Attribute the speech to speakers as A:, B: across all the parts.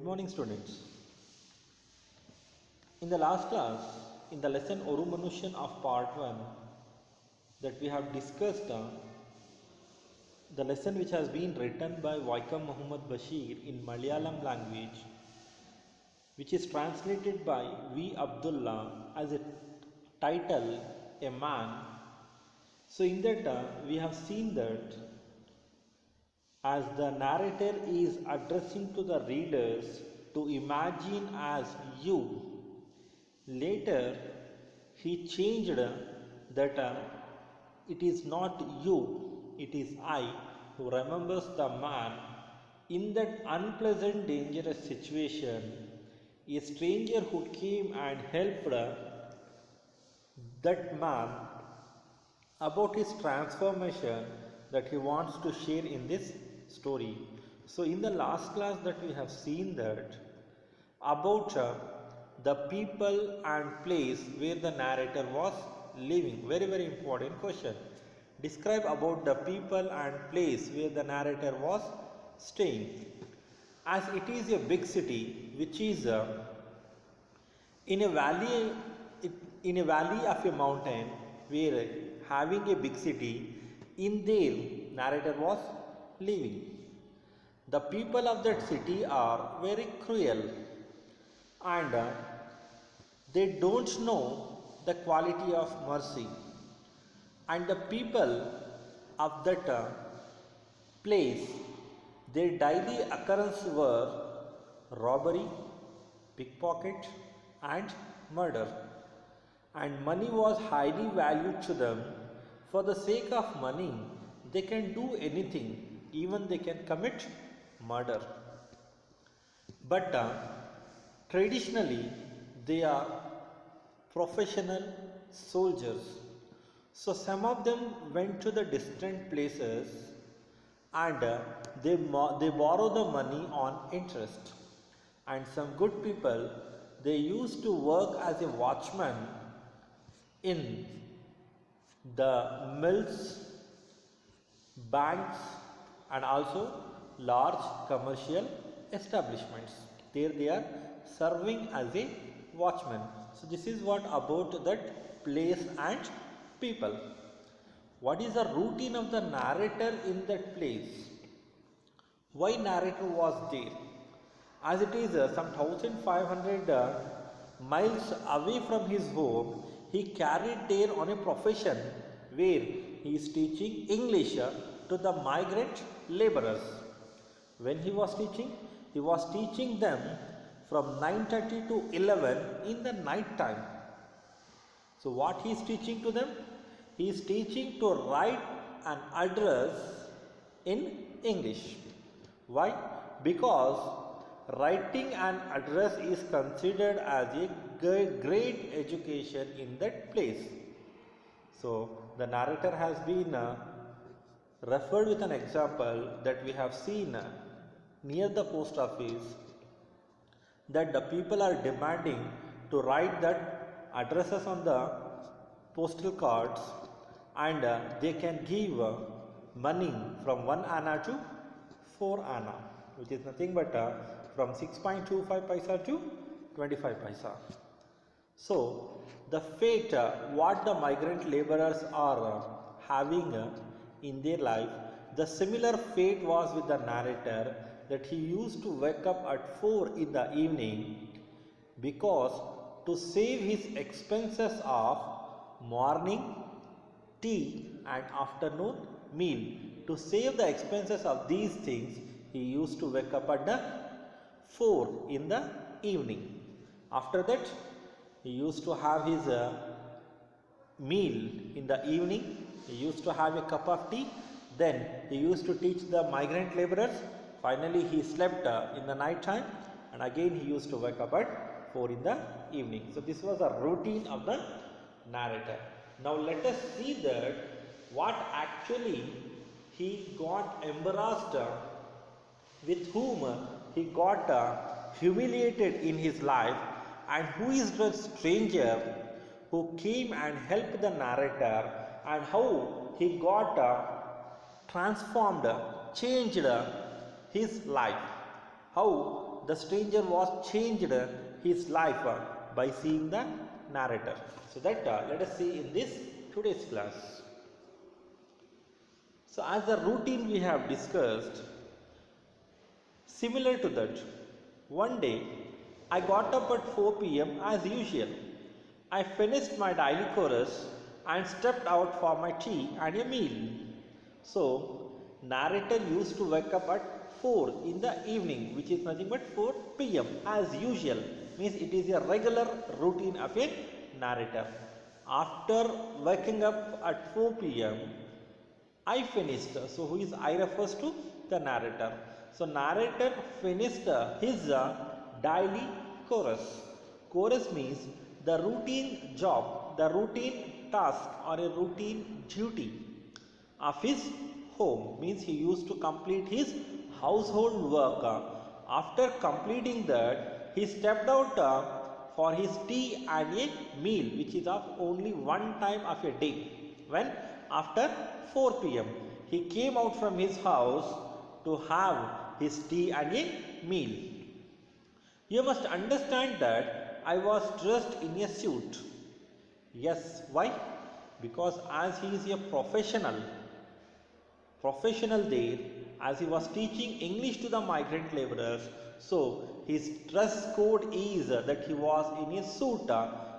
A: morning, students. In the last class, in the lesson Oru Manushan of part 1, that we have discussed the lesson which has been written by Vaikam Muhammad Bashir in Malayalam language, which is translated by V. Abdullah as a title, A Man. So in that we have seen that as the narrator is addressing to the readers to imagine as you, later he changed that it is not you, it is I who remembers the man in that unpleasant dangerous situation, a stranger who came and helped that man about his transformation that he wants to share in this story. So in the last class that we have seen that about the people and place where the narrator was living. Very important question. Describe about the people and place where the narrator was staying. As it is a big city which is in a valley of a mountain, where having a big city, in there narrator was living. The people of that city are very cruel and they don't know the quality of mercy, and the people of that place, their daily occurrence were robbery, pickpocket and murder, and money was highly valued to them. For the sake of money they can do anything, even they can commit murder. But traditionally they are professional soldiers. So some of them went to the distant places and they borrow the money on interest. And some good people, they used to work as a watchman in the mills, banks and also large commercial establishments. There they are serving as a watchman. So this is what about that place and people. What is the routine of the narrator in that place? Why narrator was there? As it is some 1500 miles away from his home, he carried there on a profession where he is teaching English to the migrant laborers. When he was teaching them from 9:30 to 11 in the night time. So what he is teaching to them? He is teaching to write an address in English. Why? Because writing an address is considered as a great education in that place. So the narrator has been referred with an example that we have seen near the post office, that the people are demanding to write that addresses on the postal cards, and they can give money from 1 anna to 4 anna, which is nothing but from 6.25 paisa to 25 paisa. So the fate what the migrant laborers are having in their life, the similar fate was with the narrator, that he used to wake up at 4 in the evening because to save his expenses of morning tea and afternoon meal, to save the expenses of these things, he used to wake up at the 4 in the evening. After that he used to have his meal in the evening, he used to have a cup of tea, then he used to teach the migrant laborers. Finally he slept in the night time, and again he used to wake up at 4 in the evening. So this was a routine of the narrator. Now let us see that what actually he got embarrassed, with whom he got humiliated in his life, and who is the stranger who came and helped the narrator, and how he got transformed, changed his life, how the stranger was changed his life by seeing the narrator. So that let us see in this today's class. So as the routine we have discussed, similar to that, one day I got up at 4 p.m. as usual. I finished my daily chorus and stepped out for my tea and a meal. So, narrator used to wake up at 4 in the evening, which is nothing but 4 p.m. as usual. Means it is a regular routine of a narrator. After waking up at 4 p.m., I finished. So, who is I refers to? The narrator. So, narrator finished his daily chorus. Chorus means the routine job, the routine task or a routine duty of his home. Means he used to complete his household work. After completing that, he stepped out for his tea and a meal, which is of only one time of a day. When? After 4 p.m. he came out from his house to have his tea and a meal. You must understand that I was dressed in a suit. Yes, why? Because as he is a professional there, as he was teaching English to the migrant laborers, so his dress code is that he was in a suit,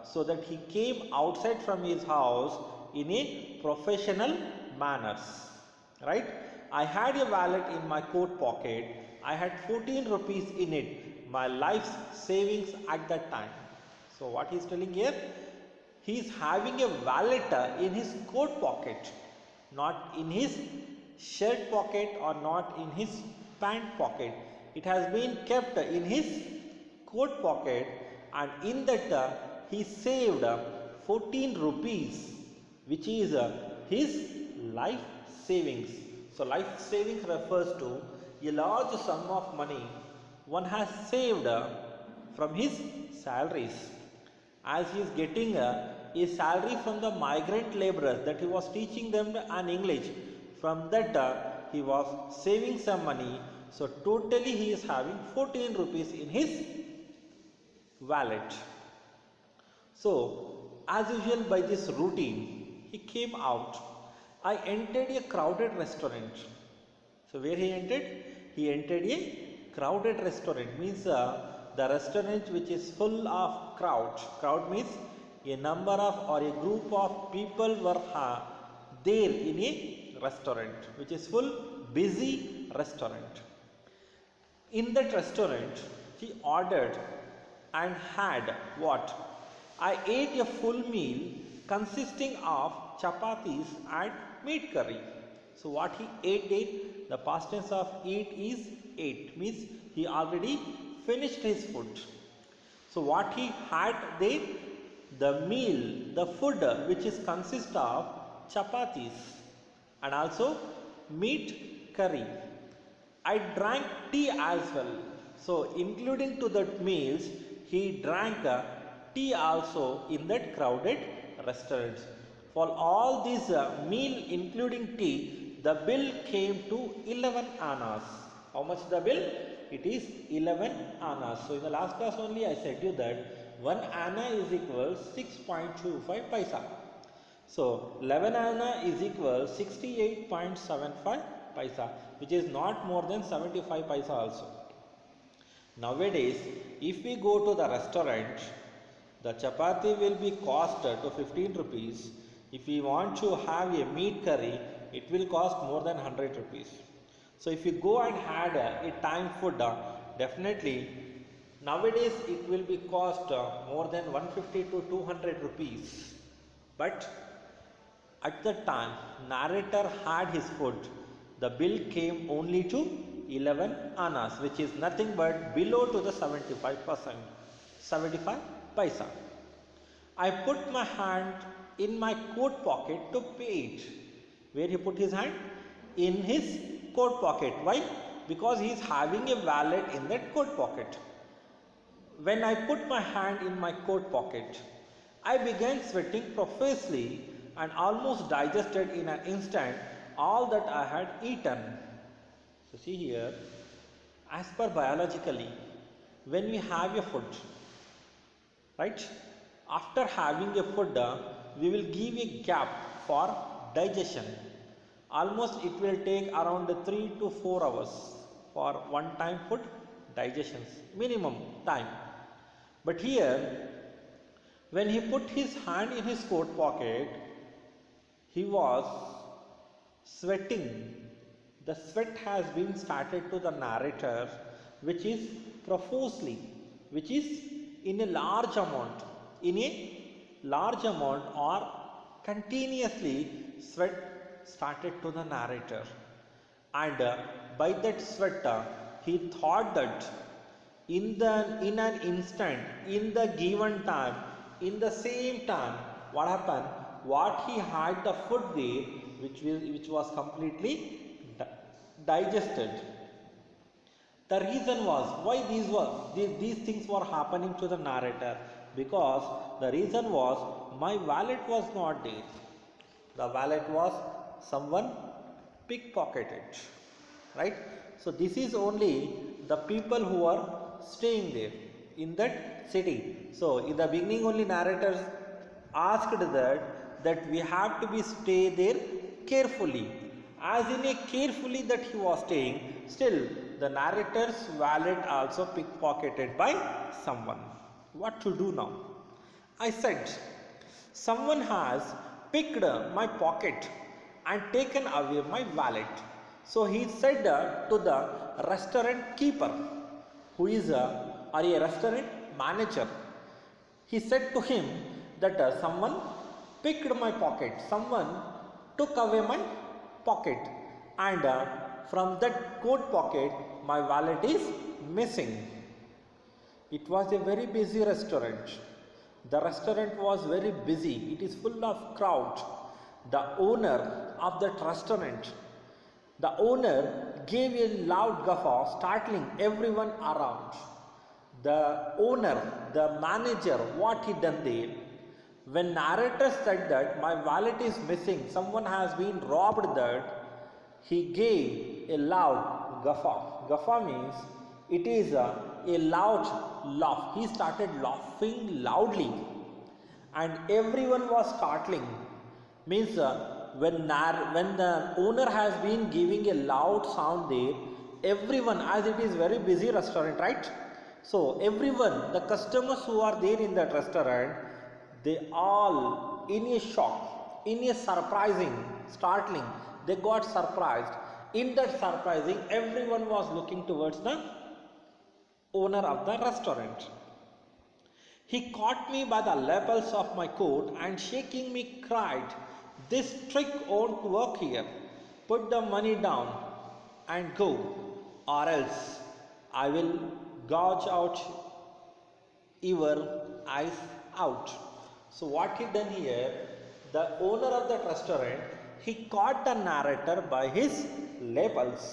A: so that he came outside from his house in a professional manners, right? I had a wallet in my coat pocket. I had 14 rupees in it, my life's savings at that time. So what he is telling here? He is having a wallet in his coat pocket, not in his shirt pocket or not in his pant pocket. It has been kept in his coat pocket, and in that he saved 14 rupees, which is his life savings. So life savings refers to a large sum of money one has saved from his salaries. As he is getting a salary from the migrant laborers that he was teaching them an English, from that he was saving some money. So totally he is having 14 rupees in his wallet. So as usual, by this routine he came out. I entered a crowded restaurant. So where he entered? He entered a crowded restaurant, means the restaurant which is full of crowd. Crowd means a number of or a group of people were there in a restaurant, which is full busy restaurant. In that restaurant he ordered and had what? I ate a full meal consisting of chapatis and meat curry. So what he ate, the past tense of eat is ate, means he already finished his food. So what he had there? The meal, the food which is consist of chapatis and also meat curry. I drank tea as well. So including to that meals, he drank tea also in that crowded restaurant. For all these meal including tea, the bill came to 11 annas. How much the bill? It is 11 annas. So in the last class only I said you that 1 anna is equal 6.25 paisa. So 11 anna is equal 68.75 paisa, which is not more than 75 paisa also. Nowadays, if we go to the restaurant, the chapati will be cost to 15 rupees. If we want to have a meat curry, it will cost more than 100 rupees. So if you go and had a time food, definitely nowadays it will be cost more than 150 to 200 rupees. But at the time narrator had his food, the bill came only to 11 annas, which is nothing but below to the 75 paisa. I put my hand in my coat pocket to pay it. Where he put his hand? In his coat pocket. Why? Because he is having a wallet in that coat pocket. When I put my hand in my coat pocket, I began sweating profusely and almost digested in an instant all that I had eaten. So see here, as per biologically, when we have a food, right? After having a food, we will give a gap for digestion. Almost it will take around 3 to 4 hours for one time food digestions, minimum time. But here, when he put his hand in his coat pocket, he was sweating. The sweat has been started to the narrator, which is profusely, which is in a large amount, or continuously sweat started to the narrator. And by that sweat, he thought that in an instant, in the given time, in the same time, what happened? What he had the food there, which was completely digested. The reason was why these things were happening to the narrator, because the reason was my wallet was not there. The wallet was someone pickpocketed, right? So this is only the people who are staying there in that city. So in the beginning only narrators asked that we have to be stay there carefully. As in a carefully that he was staying, still the narrator's wallet also pickpocketed by someone. What to do now? I said, someone has picked my pocket and taken away my wallet. So he said to the restaurant keeper, who is a restaurant manager. He said to him that someone picked my pocket, someone took away my pocket, and from that coat pocket my wallet is missing. It was a very busy restaurant. The restaurant was very busy. It is full of crowd. The owner of that restaurant, the owner gave a loud guffaw, startling everyone around. The owner, the manager, what he done there? When narrator said that my wallet is missing, someone has been robbed that, he gave a loud guffaw. Guffaw means it is a loud laugh. He started laughing loudly and everyone was startling. Means when the owner has been giving a loud sound there, everyone, as it is very busy restaurant, right? So everyone, the customers who are there in that restaurant, they all in a shock, in a surprising, startling, they got surprised. In that surprising, everyone was looking towards the owner of the restaurant. He caught me by the lapels of my coat and shaking me cried, "This trick won't work here. Put the money down and go, or else I will gouge out your eyes out." So what he done here, the owner of that restaurant, he caught the narrator by his lapels.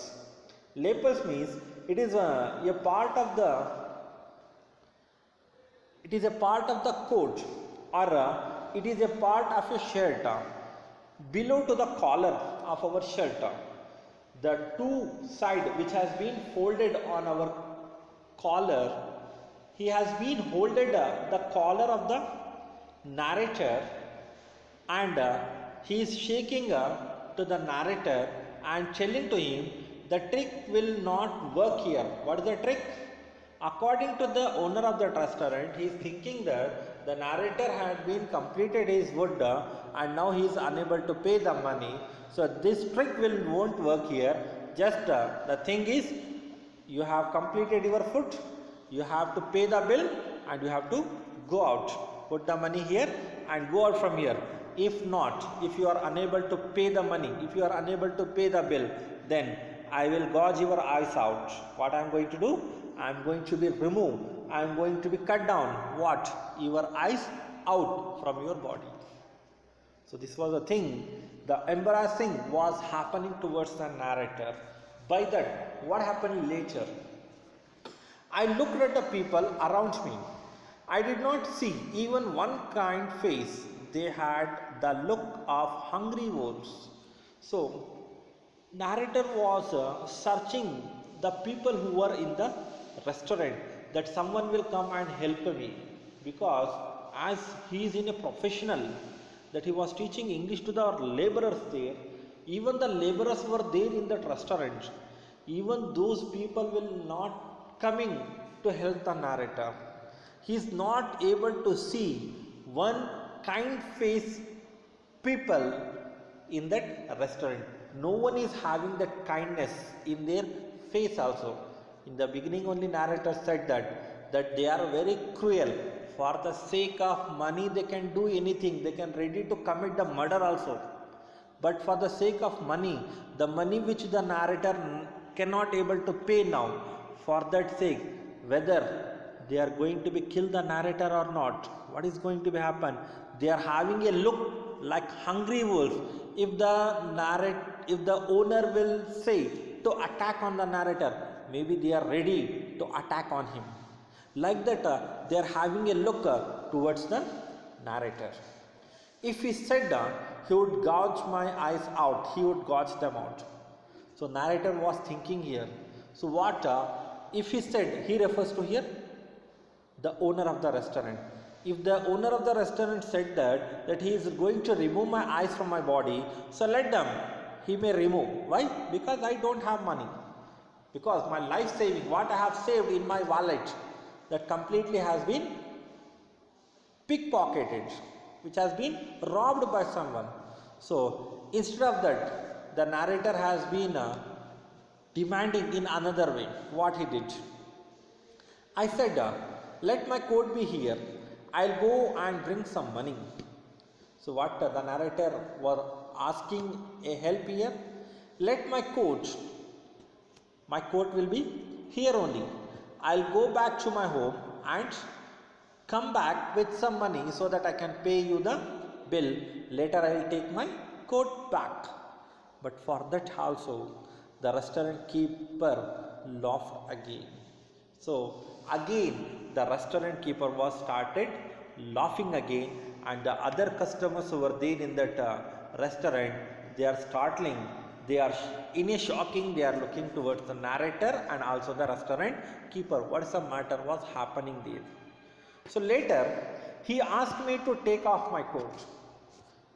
A: Lapels means it is a part of the coat, or it is a part of a shirt below to the collar of our shirt. The two side which has been folded on our collar, he has been holded the collar of the narrator, and he is shaking to the narrator and telling to him, the trick will not work here. What is the trick? According to the owner of the restaurant, he is thinking that the narrator had been completed his wood and now he is unable to pay the money. So this trick won't work here. Just the thing is, you have completed your food, you have to pay the bill and you have to go out. Put the money here and go out from here. If not, if you are unable to pay the money, if you are unable to pay the bill, then I will gouge your eyes out. What I am going to do? I am going to be removed. I am going to be cut down. What? Your eyes out from your body. So this was the thing. The embarrassing was happening towards the narrator. By that, what happened later? I looked at the people around me. I did not see even one kind face. They had the look of hungry wolves. So narrator was searching the people who were in the restaurant. that someone will come and help me, because as he is in a professional that he was teaching English to the laborers there, even the laborers were there in that restaurant, even those people will not coming to help the narrator. He is not able to see one kind face people in that restaurant. No one is having that kindness in their face also. In the beginning only narrator said that they are very cruel. For the sake of money they can do anything, they can ready to commit the murder also. But for the sake of money, the money which the narrator cannot able to pay now, for that sake, whether they are going to be kill the narrator or not, what is going to be happen? They are having a look like hungry wolves. If the owner will say to attack on the narrator, maybe they are ready to attack on him. Like that, they are having a look towards the narrator. If he said he would gouge my eyes out, he would gouge them out. So narrator was thinking here. So what if he said, he refers to here the owner of the restaurant. If the owner of the restaurant said that he is going to remove my eyes from my body, so let them, he may remove. Why? Because I don't have money. Because my life saving, what I have saved in my wallet, that completely has been pickpocketed, which has been robbed by someone. So instead of that, the narrator has been demanding in another way. What he did? I said, let my coat be here. I'll go and bring some money. So what the narrator was asking a help here? Let my coat will be here only. I'll go back to my home and come back with some money so that I can pay you the bill. Later I will take my coat back. But for that also the restaurant keeper laughed again. So again the restaurant keeper was started laughing again, and the other customers who were there in that restaurant, they are startling, they are in a shocking, they are looking towards the narrator and also the restaurant keeper. What is the matter was happening there? So later he asked me to take off my coat.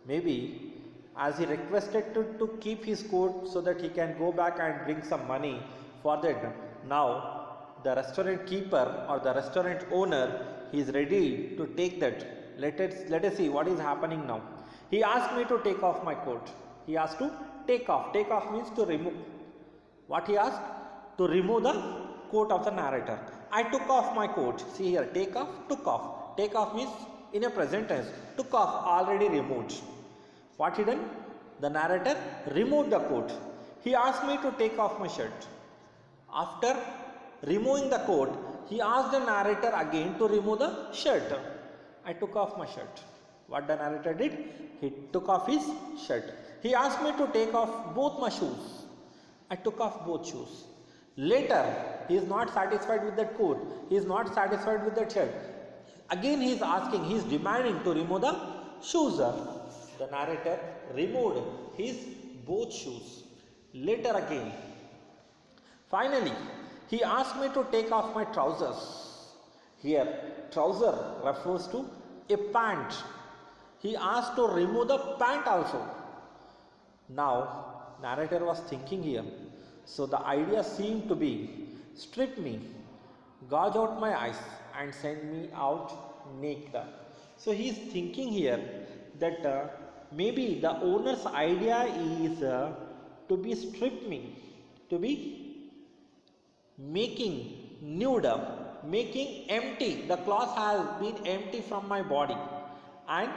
A: Maybe as he requested to keep his coat so that he can go back and bring some money for that. Now the restaurant keeper or the restaurant owner, he is ready to take that. Let us see what is happening now. He asked me to take off my coat. He asked to take off. Take off means to remove. What he asked? To remove the coat of the narrator. I took off my coat. See here, take off, took off. Take off means in a present tense. Took off, already removed. What he done? The narrator removed the coat. He asked me to take off my shirt. After removing the coat, he asked the narrator again to remove the shirt. I took off my shirt. What the narrator did? He took off his shirt. He asked me to take off both my shoes. I took off both shoes. Later, he is not satisfied with that coat. He is not satisfied with that shirt. Again he is asking, he is demanding to remove the shoes. The narrator removed his both shoes. Later again, finally, he asked me to take off my trousers. Here, trouser refers to a pant. He asked to remove the pant also. Now, narrator was thinking here. So the idea seemed to be, strip me, gouge out my eyes and send me out naked. So he is thinking here that maybe the owner's idea is to be strip me, to be making nude, making empty. The cloth has been empty from my body, and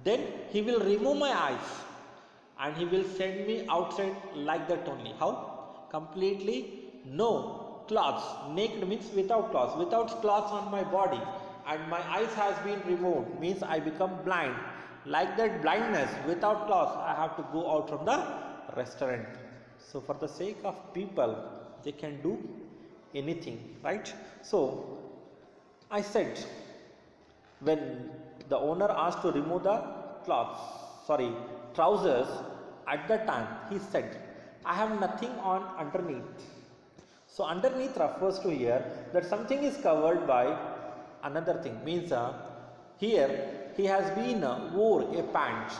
A: then he will remove my eyes and he will send me outside like that only. How? Completely no clothes. Naked means without clothes. Without clothes on my body, and my eyes has been removed means I become blind. Like that blindness, without clothes, I have to go out from the restaurant. So for the sake of people, they can do anything, right? So I said, when the owner asked to remove the trousers, at that time he said, I have nothing on underneath. So underneath refers to here that something is covered by another thing, means here he has been wore a pant.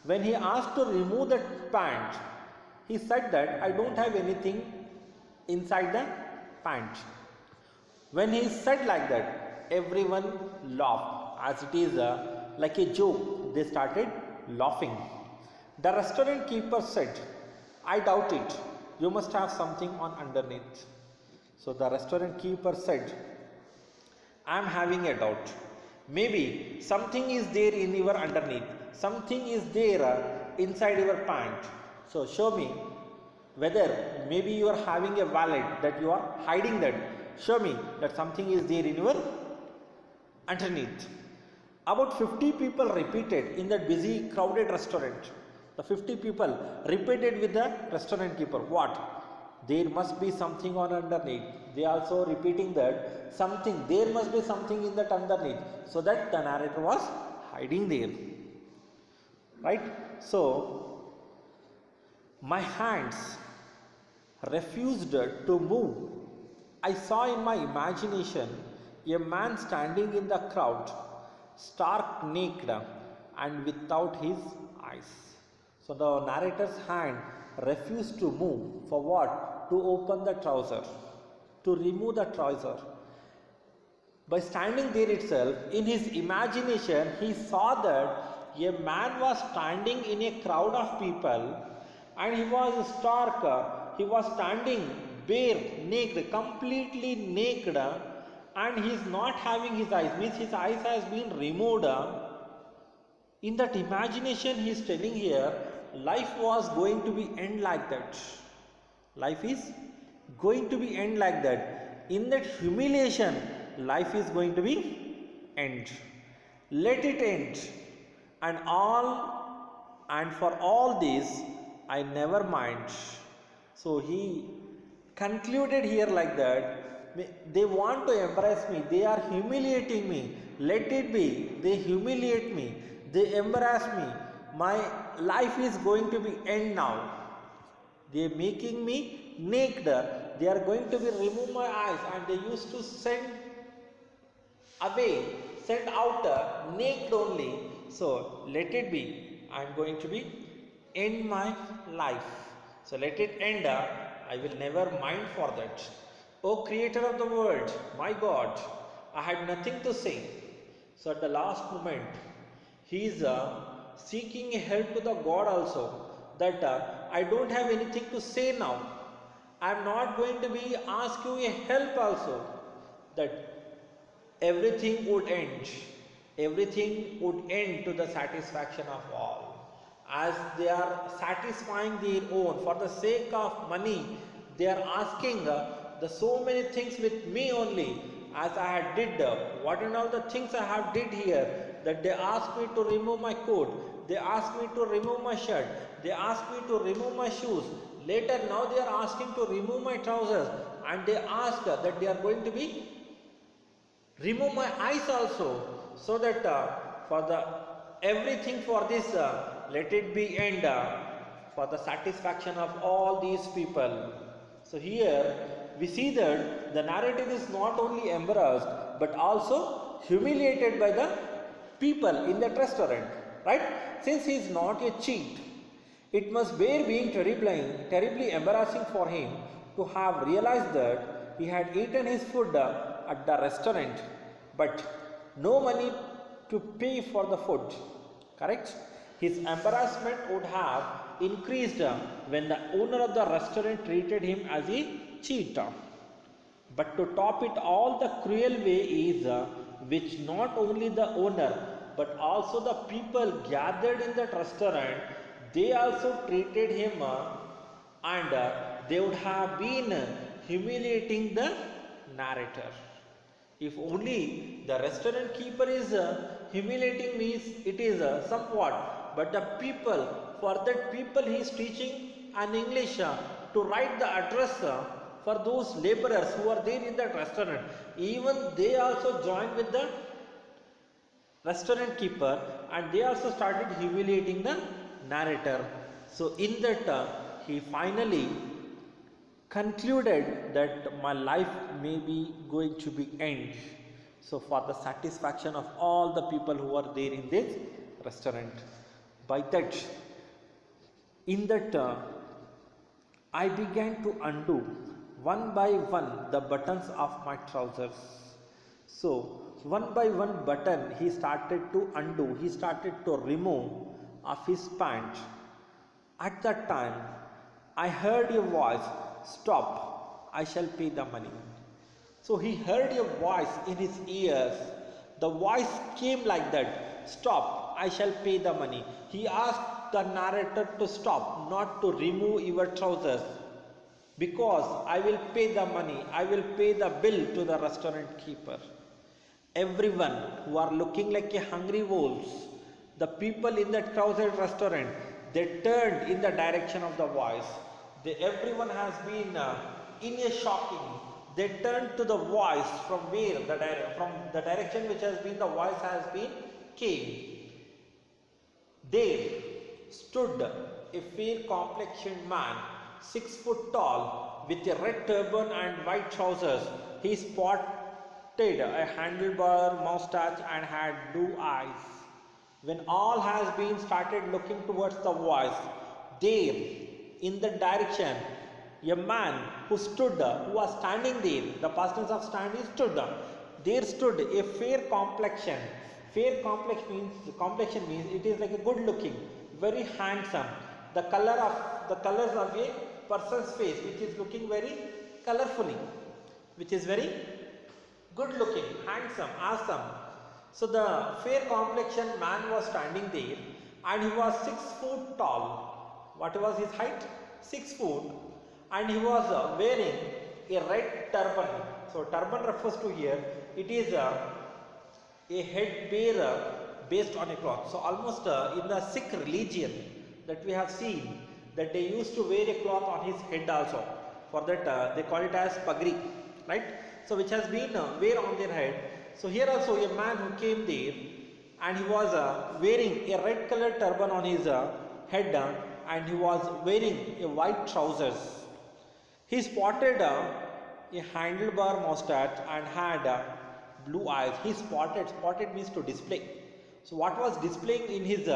A: When he asked to remove that pant, he said that I don't have anything inside the pant. When he said like that, everyone laughed, as it is like a joke. They started laughing. The restaurant keeper said, I doubt it. You must have something on underneath. So the restaurant keeper said, I am having a doubt. Maybe something is there in your underneath. Something is there inside your pant. So show me whether maybe you are having a wallet that you are hiding that. Show me that something is there in your underneath. About 50 people repeated in that busy crowded restaurant. The 50 people repeated with the restaurant keeper, what? There must be something on underneath. They also repeating that something, there must be something in that underneath. So that the narrator was hiding there. Right? So, my hands refused to move. I saw in my imagination a man standing in the crowd, stark naked and without his eyes. So the narrator's hand refused to move. For what? To open the trouser, to remove the trouser. By standing there itself, in his imagination, he saw that a man was standing in a crowd of people and he was stark, he was standing bare, naked, completely naked, and he is not having his eyes, means his eyes has been removed. In that imagination he is telling here, life was going to be end like that. Life is going to be end like that. In that humiliation, life is going to be end. Let it end. And for all this, I never mind. So he concluded here like that. They want to embarrass me. They are humiliating me. Let it be. They humiliate me. They embarrass me. My life is going to be end now. They are making me naked. They are going to be remove my eyes, and they used to send away, send out naked only. So let it be. I am going to be end my life. So let it end. I will never mind for that. O Creator of the world, my God, I had nothing to say. So at the last moment, he is seeking help to the God also, that I don't have anything to say now. I am not going to be ask you a help also, that everything would end. Everything would end to the satisfaction of all. As they are satisfying their own for the sake of money, they are asking the so many things with me only, as I had did what and all the things I have did here, that they asked me to remove my coat, they asked me to remove my shirt, they asked me to remove my shoes. Later now they are asking to remove my trousers, and they ask that they are going to be remove my eyes also, so that for the everything for this let it be end for the satisfaction of all these people. So here we see that the narrative is not only embarrassed but also humiliated by the people in that restaurant, right? Since he is not a cheat, it must bear being terribly embarrassing for him to have realized that he had eaten his food at the restaurant, but no money to pay for the food. Correct? His embarrassment would have increased when the owner of the restaurant treated him as a cheat. But to top it all, the cruel way is which not only the owner but also the people gathered in that restaurant, they also treated him and they would have been humiliating the narrator. If only the restaurant keeper is humiliating me, it is somewhat, but the people, for that people he is teaching an English to write the address for those laborers who are there in that restaurant. Even they also joined with the restaurant keeper, and they also started humiliating the narrator. So in that he finally concluded that my life may be going to be end. So for the satisfaction of all the people who are there in this restaurant, by that, in that I began to undo one by one the buttons of my trousers. So one by one button he started to undo, he started to remove of his pant. At that time I heard a voice, "Stop, I shall pay the money." So he heard a voice in his ears. The voice came like that, "Stop, I shall pay the money." He asked the narrator to stop, not to remove your trousers, because I will pay the money, I will pay the bill to the restaurant keeper. Everyone who are looking like a hungry wolves, the people in that crowded restaurant, they turned in the direction of the voice. Everyone has been in a shocking. They turned to the voice from where from the direction which has been the voice has been came. There stood a fair complexioned man, 6 foot tall, with a red turban and white trousers. He sported a handlebar moustache and had blue eyes. When all has been started looking towards the voice, there in the direction, a man who was standing there, the past tense of stand is stood. There stood a fair complexion. Fair complexion means it is like a good looking, very handsome. The colors of a person's face, which is looking very colorfully, which is very good looking, handsome, awesome. So the fair complexion man was standing there, and he was 6 foot tall. What was his height? 6 foot, and he was wearing a red turban. So turban refers to here, it is a headwear based on a cloth. So almost in the Sikh religion that we have seen, that they used to wear a cloth on his head also. For that they call it as pagri, right? So which has been wear on their head. So here also a man who came there, and he was wearing a red colored turban on his head, and he was wearing a white trousers. He spotted a handlebar mustache and had blue eyes. He spotted means to display. So what was displaying in his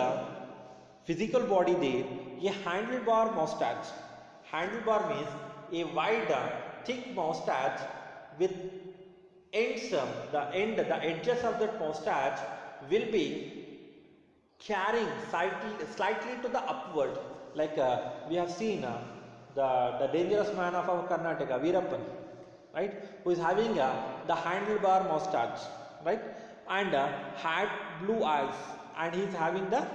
A: physical body there? A handlebar mustache. Handlebar means a wide, thick mustache with ends. The edges of that mustache will be carrying slightly to the upward, like we have seen the dangerous man of our Karnataka, Veerappan, right, who is having the handlebar mustache, right, and had blue eyes, and he is having the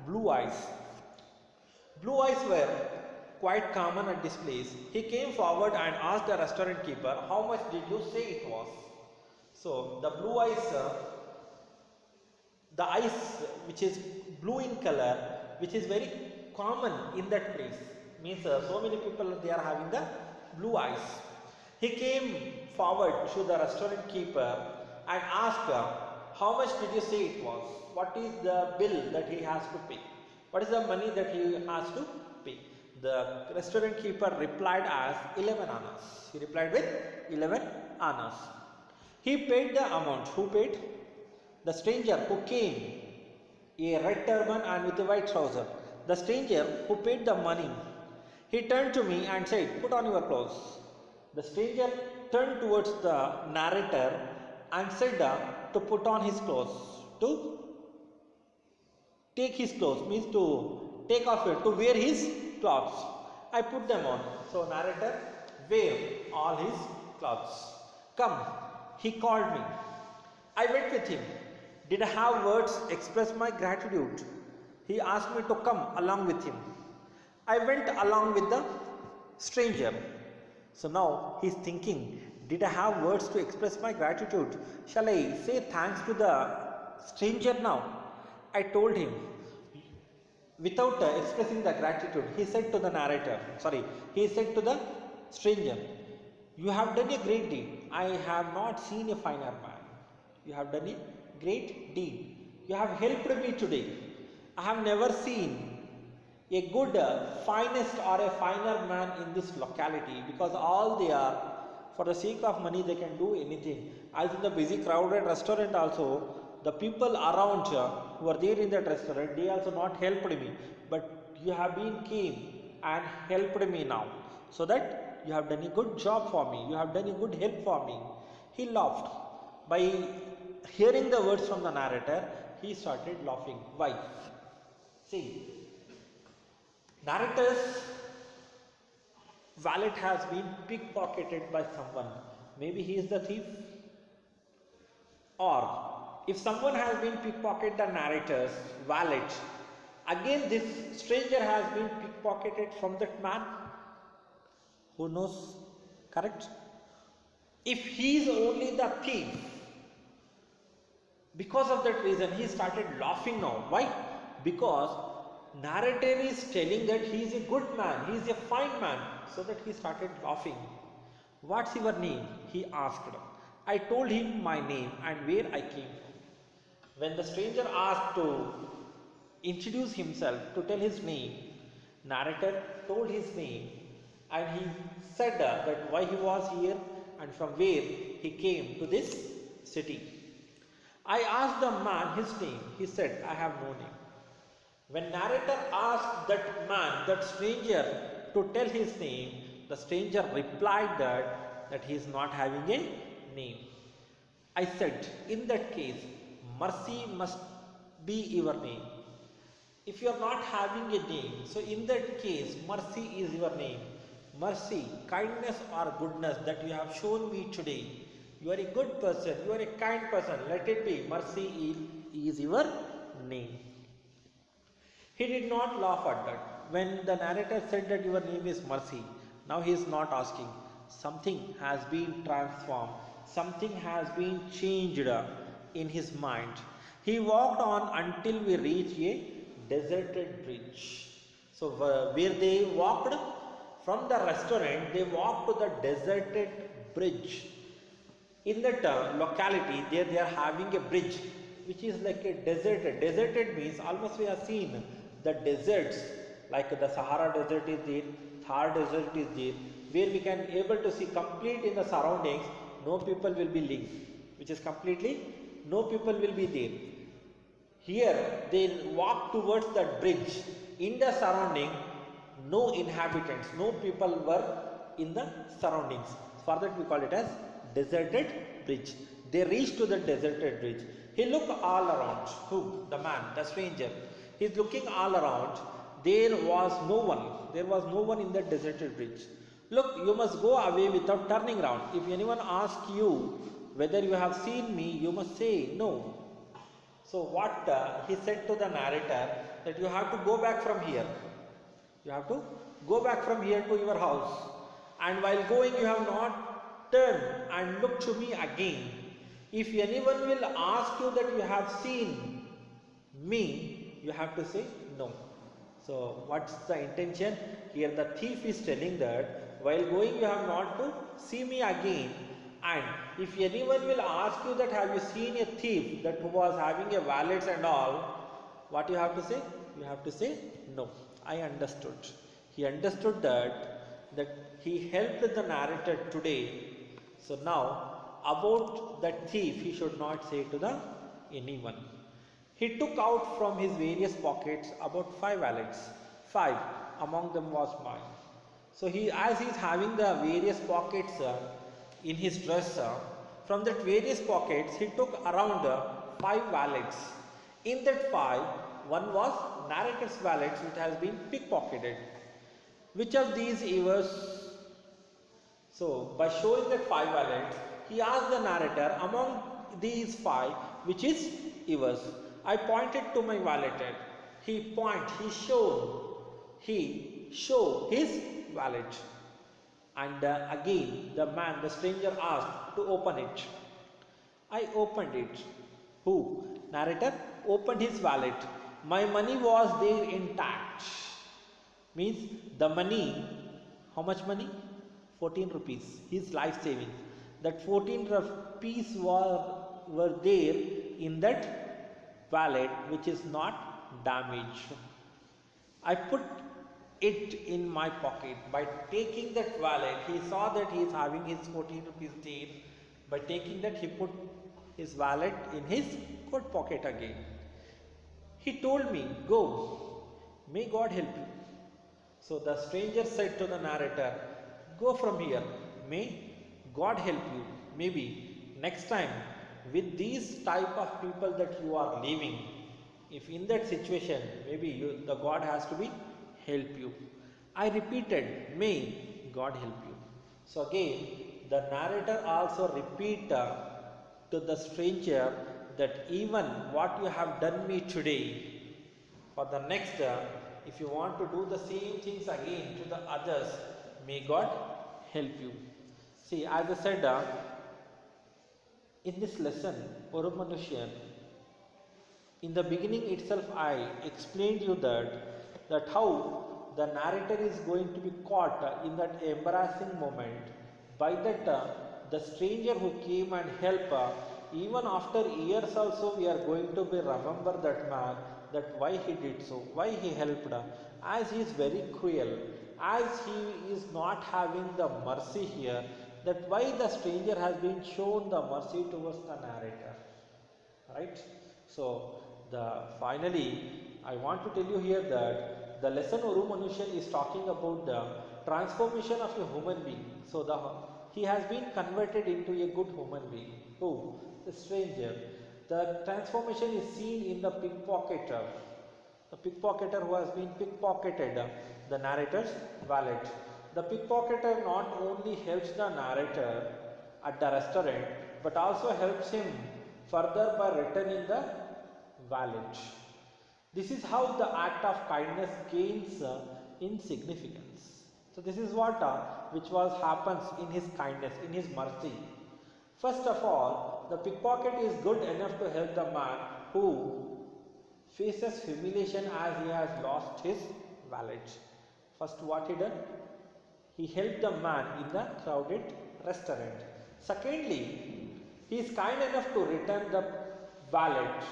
A: blue eyes. Blue eyes were quite common at this place. He came forward and asked the restaurant keeper, "How much did you say it was?" So the blue eyes, the eyes which is blue in color, which is very common in that place, means so many people they are having the blue eyes. He came forward to the restaurant keeper and asked, "How much did you say it was? What is the bill that he has to pay? What is the money that he has to pay?" The restaurant keeper replied as 11 annas. He replied with 11 annas. He paid the amount. Who paid? The stranger who came, a red turban and with a white trouser. The stranger who paid the money. He turned to me and said, "Put on your clothes." The stranger turned towards the narrator and said to put on his clothes. To take his clothes means to take off it, to wear his clothes. I put them on. So narrator wear all his clothes. "Come," he called me. I went with him. Did I have words express my gratitude? He asked me to come along with him. I went along with the stranger. So now he is thinking, did I have words to express my gratitude? Shall I say thanks to the stranger now? I told him, without expressing the gratitude, he said to the narrator, he said to the stranger, "You have done a great deed. I have not seen a finer man. You have done a great deed. You have helped me today. I have never seen a good finest or a finer man in this locality, because all they are for the sake of money they can do anything. As in the busy crowded restaurant also, the people around who are there in that restaurant, they also not helped me, but you have been came and helped me now, so that you have done a good job for me, you have done a good help for me. He laughed. By hearing the words from the narrator, he started laughing. Why? See, narrator's wallet has been pickpocketed by someone. Maybe he is the thief. Or if someone has been pickpocketed the narrator's wallet, again this stranger has been pickpocketed from that man. Who knows? Correct? If he is only the thief, because of that reason he started laughing now. Why? Because narrator is telling that he is a good man, he is a fine man, so that he started laughing. What's your name? He asked. I told him my name and where I came from. When the stranger asked to introduce himself, to tell his name, narrator told his name and he said that why he was here and from where he came to this city. I asked the man his name. He said, I have no name. When narrator asked that man, that stranger, to tell his name, the stranger replied that he is not having a name. I said, in that case, mercy must be your name. If you are not having a name, so in that case, mercy is your name. Mercy, kindness or goodness that you have shown me today. You are a good person, you are a kind person, let it be. Mercy is your name. He did not laugh at that. When the narrator said that your name is Mercy, now he is not asking. Something has been transformed, something has been changed in his mind. He walked on until we reached a deserted bridge. So, where they walked from the restaurant, they walked to the deserted bridge. In that locality, there they are having a bridge which is like a deserted. Deserted means almost we have seen the deserts, like the Sahara desert is there, Thar desert is there, where we can able to see complete in the surroundings, no people will be living, which is completely no people will be there. Here they walk towards that bridge. In the surrounding, no inhabitants, no people were in the surroundings. For that we call it as deserted bridge. They reached to the deserted bridge. He looked all around. Who? The man, the stranger. He is looking all around. There was no one. There was no one in the deserted bridge. Look, you must go away without turning round. If anyone asks you whether you have seen me, you must say no. So what he said to the narrator, that you have to go back from here. You have to go back from here to your house. And while going, you have not turned and looked to me again. If anyone will ask you that you have seen me, you have to say no. So what's the intention? Here the thief is telling that while going you have not to see me again. And if anyone will ask you that have you seen a thief that who was having a wallets and all, what you have to say? You have to say no. I understood. He understood that he helped the narrator today. So now about that thief he should not say to anyone. He took out from his various pockets about 5 wallets. 5 among them was mine. So as he is having the various pockets in his dress, from that various pockets he took around 5 wallets. In that 5, one was narrator's wallet which has been pickpocketed. Which of these he was? So by showing that 5 wallets, he asked the narrator, among these 5, which is yours? I pointed to my wallet. He showed his wallet. And again the stranger asked to open it. I opened it. Who? Narrator opened his wallet. My money was there intact. Means the money, how much money? 14 rupees, his life savings. That 14 rupees were there in that wallet which is not damaged. I put it in my pocket. By taking that wallet, he saw that he is having his 14 rupees there. By taking that, he put his wallet in his coat pocket again. He told me, go, may God help you. So the stranger said to the narrator, go from here, may God help you. Maybe next time with these type of people that you are living, if in that situation, maybe the God has to be help you. I repeated, may God help you. So again, the narrator also repeat to the stranger that even what you have done me today, for the next, if you want to do the same things again to the others, may God help you. See, as I said, in this lesson, Orumanushan, in the beginning itself, I explained you that how the narrator is going to be caught in that embarrassing moment by that the stranger who came and helped. Even after years also, we are going to be remember that man, that why he did so, why he helped, as he is very cruel, as he is not having the mercy here, that why the stranger has been shown the mercy towards the narrator, right? So finally I want to tell you here that the lesson Orumanushan is talking about the transformation of a human being. So he has been converted into a good human being. Who? The stranger. The transformation is seen in the pickpocketer. The pickpocketer who has been pickpocketed the narrator's wallet. The pickpocketer not only helps the narrator at the restaurant, but also helps him further by returning the wallet. This is how the act of kindness gains in significance. So this is what which was happens in his kindness, in his mercy. First of all, the pickpocket is good enough to help the man who faces humiliation as he has lost his wallet. First, what he done? He helped the man in the crowded restaurant. Secondly, he is kind enough to return the wallet.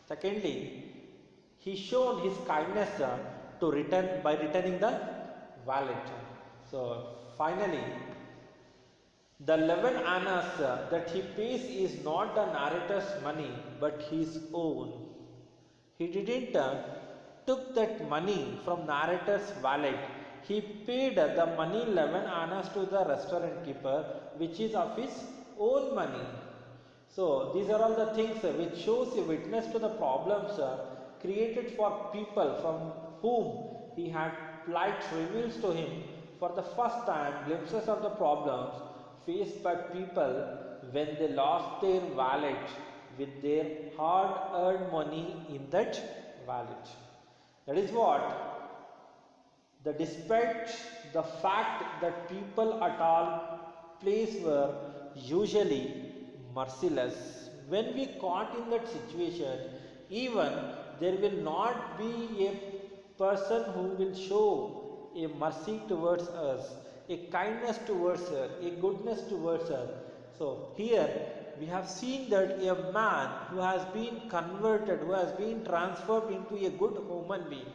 A: Secondly, he shown his kindness to return by returning the wallet. So finally, the 11 annas that he pays is not the narrator's money but his own. He didn't took that money from narrator's wallet. He paid the money 11 annas to the restaurant keeper, which is of his own money. So these are all the things which shows a witness to the problems created for people from whom he had plight reveals to him for the first time glimpses of the problems faced by people when they lost their wallet with their hard earned money in that wallet. That is what despite the fact that people at all places were usually merciless. When we caught in that situation, even there will not be a person who will show a mercy towards us, a kindness towards us, a goodness towards us. So here we have seen that a man who has been converted, who has been transformed into a good human being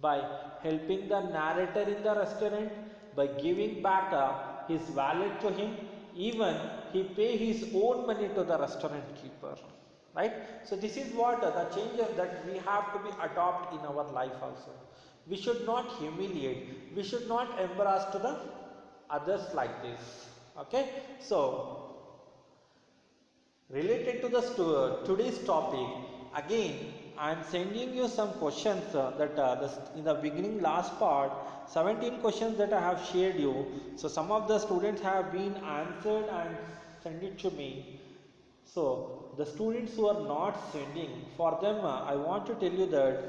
A: by helping the narrator in the restaurant, by giving back his wallet to him, even he pay his own money to the restaurant keeper, right? So this is what the changes that we have to be adopt in our life also. We should not humiliate, we should not embarrass to the others like this, okay? So related to the today's topic, again I am sending you some questions in the beginning last part, 17 questions that I have shared you. So some of the students have been answered and send it to me. So the students who are not sending, for them I want to tell you that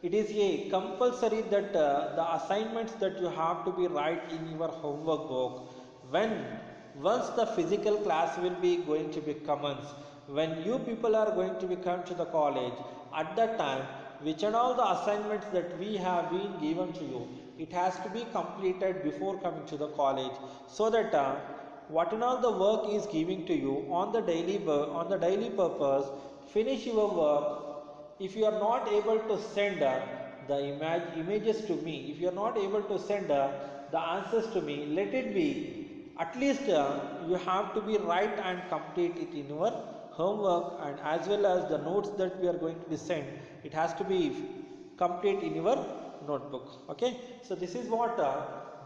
A: it is a compulsory that the assignments that you have to be write in your homework book once the physical class will be going to be commence, when you people are going to be come to the college, at that time which and all the assignments that we have been given to you, it has to be completed before coming to the college, so that what and all the work is giving to you on the daily purpose, finish your work. If you are not able to send, the images to me. If you are not able to send the answers to me, let it be at least you have to be write and complete it in your homework, and as well as the notes that we are going to be sent, it has to be complete in your notebook. Okay, so this is what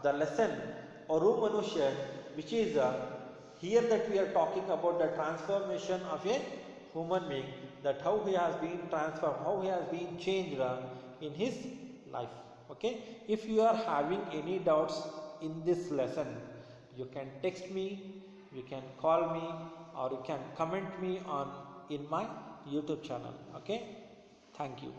A: the lesson Aru Manushya, which is here that we are talking about the transformation of a human being, that how he has been transformed, how he has been changed in his life. Okay, if you are having any doubts in this lesson, you can text me, you can call me, or you can comment me on in my YouTube channel. Okay, thank you.